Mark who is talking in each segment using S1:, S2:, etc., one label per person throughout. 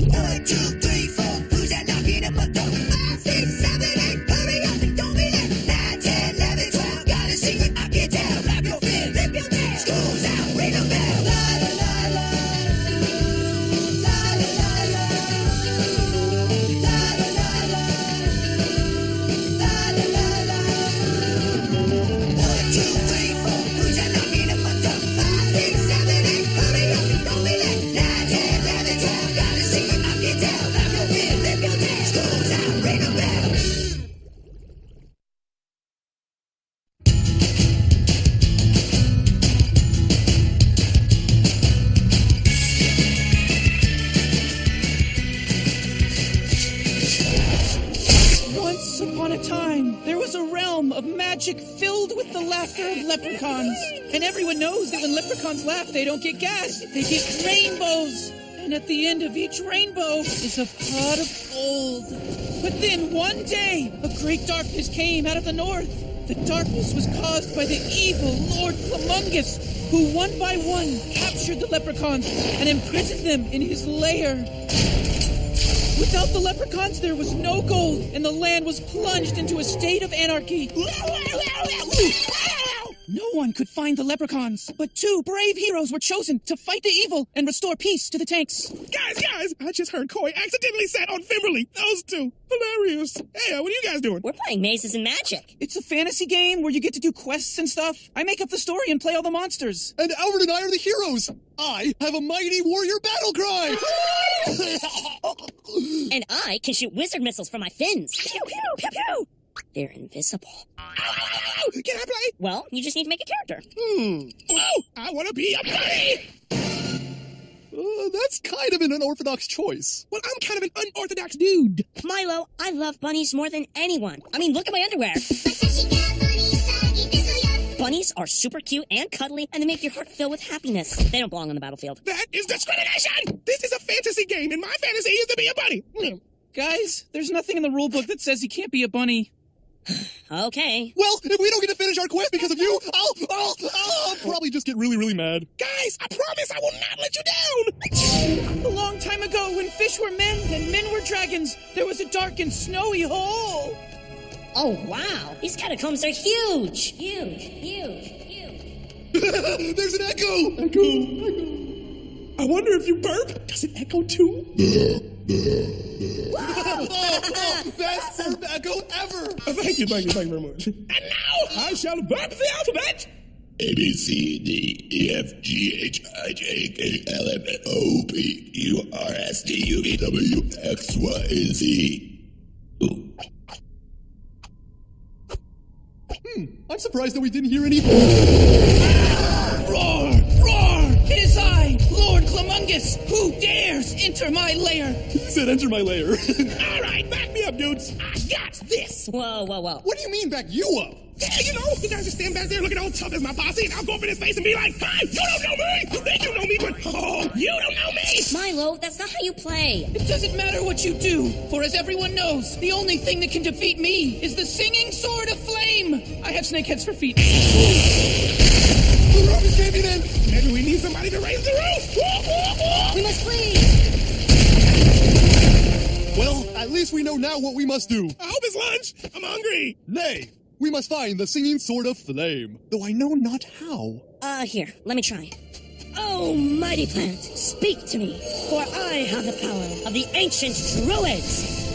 S1: 1, 2, 3, 4. Who's that knocking at my door? 5, 6, 7, 8. Hurry up and don't be late. 9, 10, 11, 12. Got a secret I can tell. Clap your fist, flip your tail. School's out, ring a bell. La la la la. La la la la. La la la la. La la la la. 1, 2, 3, 4. Who's that knocking at my door? 5, 6, 7, 8. Hurry up and don't be late. 9, 10, 11, 12. Got a secret I can tell. Clap your fist, flip your tail. School's out, ring a bell.
S2: Once upon a time, there was a realm of magic filled with the laughter of leprechauns. And everyone knows that when leprechauns laugh, they don't get gas, they get rainbows. And at the end of each rainbow is a pot of gold. But then one day, a great darkness came out of the north. The darkness was caused by the evil Lord Humongous, who one by one captured the leprechauns and imprisoned them in his lair. Without the leprechauns, there was no gold, and the land was plunged into a state of anarchy. No one could find the leprechauns, but 2 brave heroes were chosen to fight the evil and restore peace to the tanks.
S3: Guys, I just heard Coy accidentally sat on Fimberly. Those two. Hilarious. Hey, what are you guys doing?
S4: We're playing Mazes and Magic.
S2: It's a fantasy game where you get to do quests and stuff. I make up the story and play all the monsters.
S5: And Albert and I are the heroes. I have a mighty warrior battle cry.
S4: And I can shoot wizard missiles from my fins. Pew, pew, pew, pew. They're invisible.
S3: Can I play?
S4: Well, you just need to make a character.
S3: Oh, I want to be a bunny.
S5: That's kind of an unorthodox choice.
S3: Well, I'm kind of an unorthodox dude.
S4: Milo, I love bunnies more than anyone. I mean, look at my underwear. Bunnies are super cute and cuddly, and they make your heart fill with happiness. They don't belong on the battlefield.
S3: That is discrimination. This is a fantasy game, and my fantasy is to be a bunny.
S2: Guys, there's nothing in the rulebook that says you can't be a bunny.
S4: Okay.
S5: Well, if we don't get to finish our quest because of you, I'll probably just get really, really mad.
S3: Guys, I promise I will not let you down.
S2: A long time ago, when fish were men and men were dragons, there was a dark and snowy hole.
S4: Oh, wow. These catacombs are huge. Huge.
S5: There's an echo.
S3: I wonder if you burp. Does it echo too?
S5: Best burp echo ever.
S3: Thank you very much. And now I shall burp the alphabet.
S6: A, B, C, D, E, F, G, H, I, J, K, L, M, N, O, P, Q, R, S, T, U, V, W, X, Y, Z. Ooh.
S5: I'm surprised that we didn't hear any.
S2: Roar! It is I, Lord Humongous, who dares enter my lair.
S5: He said enter my lair.
S3: All right, back me up, dudes. I got this.
S4: Whoa.
S5: What do you mean back you up?
S3: Yeah, you guys just stand back there looking all tough as my posse, and I'll go up in his face and be like, "Hi, you don't know me. You think you know me, but you don't know me."
S4: Milo, that's not how you play.
S2: It doesn't matter what you do, for as everyone knows, the only thing that can defeat me is the singing sword of flame. I have snake heads for feet.
S5: The roof is caving in.
S3: Maybe we need somebody to raise the roof.
S4: We must flee.
S5: Well, at least we know now what we must do.
S3: I hope it's lunch. I'm hungry.
S5: Nay, we must find the singing sword of flame, though I know not how.
S4: Here, let me try. Oh, mighty plant, speak to me, for I have the power of the ancient druids.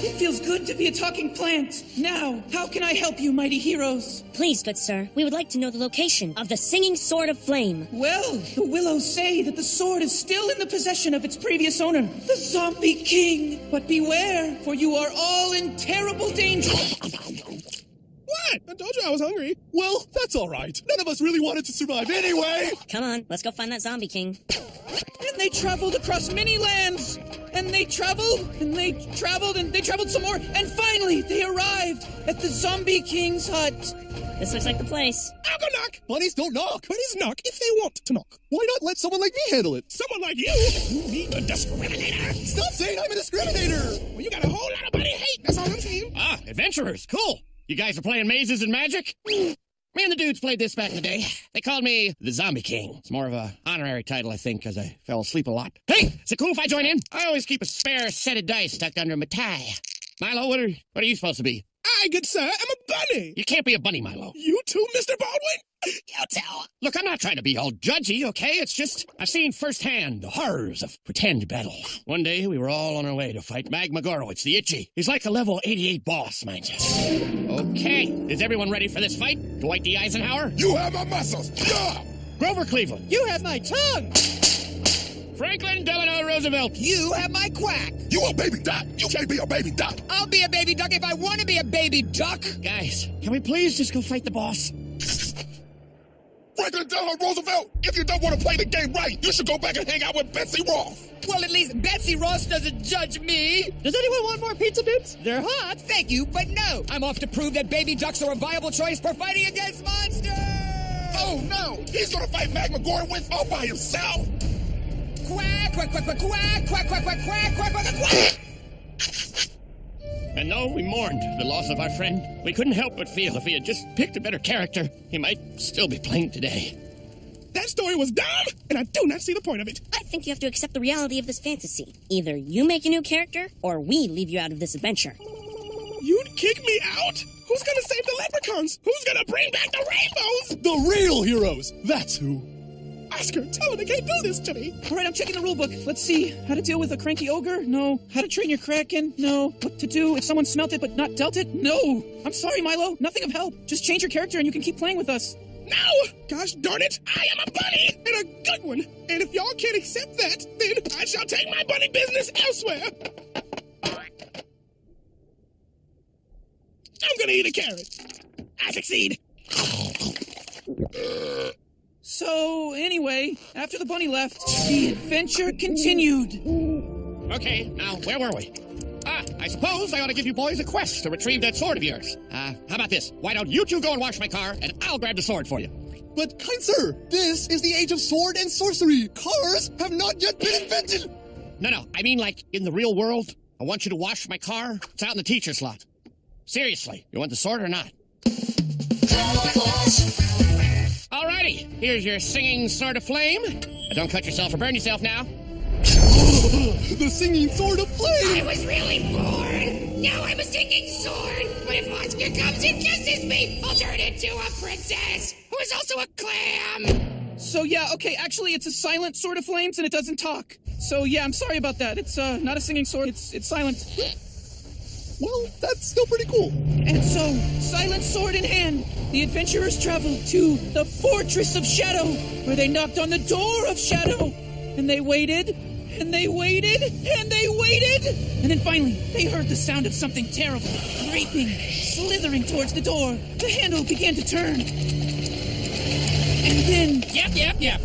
S2: It feels good to be a talking plant. Now, how can I help you, mighty heroes?
S4: Please, good sir, we would like to know the location of the singing sword of flame.
S2: Well, the willows say that the sword is still in the possession of its previous owner, the zombie king. But beware, for you are all in terrible danger.
S3: What? I told you I was hungry.
S5: Well, that's all right. None of us really wanted to survive anyway.
S4: Come on, let's go find that zombie king.
S2: And they traveled across many lands. And they traveled, and they traveled, and they traveled some more. And finally, they arrived at the zombie king's hut.
S4: This looks like the place.
S3: I'll go knock.
S5: Bunnies don't knock.
S3: Bunnies knock if they want to knock.
S5: Why not let someone like me handle it?
S3: Someone like you? You need a discriminator.
S5: Stop saying I'm a discriminator.
S3: Well, you got a whole lot of bunny hate. That's all I'm saying.
S7: Ah, adventurers. Cool. You guys are playing mazes and magic? Me and the dudes played this back in the day. They called me the Zombie King. It's more of a honorary title, I think, because I fell asleep a lot. Hey, is it cool if I join in? I always keep a spare set of dice tucked under my tie. Milo, what are you supposed to be?
S3: I, good sir, am a bunny.
S7: You can't be a bunny, Milo.
S3: You too, Mr. Baldwin?
S7: You tell. Look, I'm not trying to be all judgy, okay? It's just, I've seen firsthand the horrors of pretend battle. One day, we were all on our way to fight Magma Gorowitz, the Itchy. He's like a level 88 boss, mind you. Okay, is everyone ready for this fight? Dwight D. Eisenhower?
S6: You have my muscles. Yeah.
S7: Grover Cleveland?
S2: You have my tongue!
S7: Franklin Delano Roosevelt?
S1: You have my quack.
S6: You a baby duck. You can't be a baby duck.
S1: I'll be a baby duck if I want to be a baby duck.
S7: Guys, can we please just go fight the boss?
S6: Franklin Delano Roosevelt, if you don't want to play the game right, you should go back and hang out with Betsy Ross.
S1: Well, at least Betsy Ross doesn't judge me.
S2: Does anyone want more pizza bits? They're hot.
S1: Thank you, but no. I'm off to prove that baby ducks are a viable choice for fighting against monsters.
S6: Oh no, he's gonna fight Magma Gorowitz all by himself.
S1: Quack, quack, quack, quack, quack, quack, quack, quack, quack, quack, quack, quack.
S7: And though we mourned the loss of our friend, we couldn't help but feel if he had just picked a better character, he might still be playing today.
S3: That story was dumb, and I do not see the point of it.
S4: I think you have to accept the reality of this fantasy. Either you make a new character, or we leave you out of this adventure.
S3: You'd kick me out? Who's gonna save the leprechauns? Who's gonna bring back the rainbows?
S5: The real heroes. That's who.
S3: Oscar, tell them they can't do this to me.
S2: All right, I'm checking the rule book. Let's see. How to deal with a cranky ogre? No. How to train your kraken? No. What to do if someone smelt it but not dealt it? No. I'm sorry, Milo. Nothing of help. Just change your character and you can keep playing with us.
S3: No! Gosh darn it, I am a bunny, and a good one. And if y'all can't accept that, then I shall take my bunny business elsewhere. I'm gonna eat a carrot. I succeed.
S2: So, anyway, after the bunny left, the adventure continued.
S7: Okay, now, where were we? I suppose I ought to give you boys a quest to retrieve that sword of yours. How about this? Why don't you two go and wash my car, and I'll grab the sword for you.
S5: But, kind sir, this is the age of sword and sorcery. Cars have not yet been invented.
S7: No, I mean like in the real world. I want you to wash my car. It's out in the teacher's lot. Seriously, you want the sword or not? Alrighty, here's your singing sword of flame. Don't cut yourself or burn yourself now.
S5: The singing sword of flame!
S1: I was really bored. Now I'm a singing sword. But if Oscar comes and kisses me, I'll turn into a princess who is also a clam.
S2: So, yeah, okay, actually, it's a silent sword of flames and it doesn't talk. So, yeah, I'm sorry about that. It's not a singing sword, it's silent.
S5: Well, that's still pretty cool.
S2: And so, silent sword in hand, the adventurers traveled to the Fortress of Shadow, where they knocked on the door of Shadow. And they waited, and they waited, and they waited. And then finally, they heard the sound of something terrible, creeping, slithering towards the door. The handle began to turn. And then...
S1: Yep.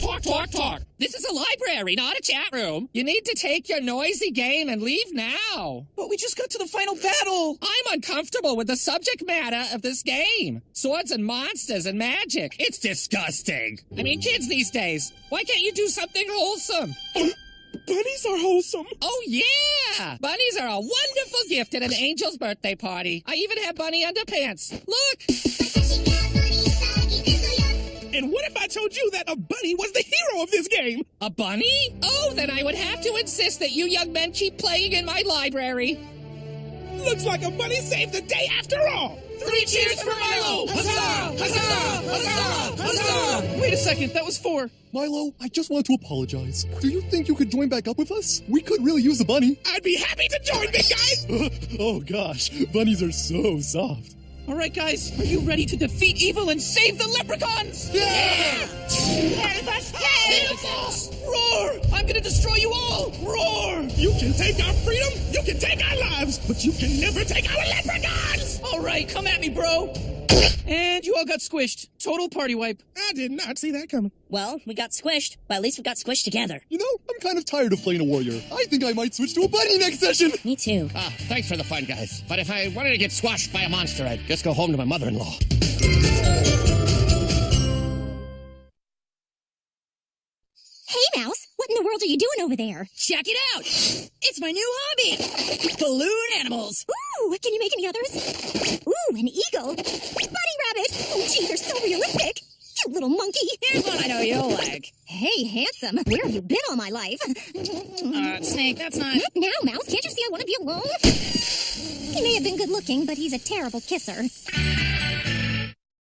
S1: Talk. This is a library, not a chat room. You need to take your noisy game and leave now.
S2: But we just got to the final battle.
S1: I'm uncomfortable with the subject matter of this game. Swords and monsters and magic. It's disgusting. I mean, kids these days, why can't you do something wholesome?
S3: Bunnies are wholesome.
S1: Oh, yeah! Bunnies are a wonderful gift at an angel's birthday party. I even have bunny underpants. Look!
S3: And what if I told you that a bunny was the hero of this game?
S1: A bunny? Oh, then I would have to insist that you young men keep playing in my library.
S3: Looks like a bunny saved the day after all.
S1: 3 cheers for Milo! Huzzah! Huzzah! Huzzah! Huzzah!
S2: Wait a second, that was 4.
S5: Milo, I just want to apologize. Do you think you could join back up with us? We could really use a bunny.
S3: I'd be happy to join, big guy.
S5: Oh gosh, bunnies are so soft.
S2: All right, guys, are you ready to defeat evil and save the leprechauns?
S1: Yeah!
S2: Roar! I'm gonna destroy you all! Roar!
S3: You can take our freedom, you can take our lives, but you can never take our leprechauns!
S2: All right, come at me, bro. And you all got squished. Total party wipe.
S3: I did not see that coming.
S4: Well, we got squished, but at least we got squished together.
S5: You know, I'm kind of tired of playing a warrior. I think I might switch to a bunny next session.
S4: Me too.
S7: Thanks for the fun, guys. But if I wanted to get squashed by a monster, I'd just go home to my mother-in-law.
S8: Hey, Mouse, what in the world are you doing over there?
S1: Check it out! It's my new hobby! Balloon animals!
S8: Ooh, can you make any others? Ooh, an eagle. Bunny rabbit! it. Oh, gee, they're so realistic. Cute little monkey.
S4: Here's one I know you'll like.
S8: Hey, handsome. Where have you been all my life?
S4: Snake, that's not...
S8: Now, Mouse, can't you see I want to be alone? He may have been good looking, but he's a terrible kisser.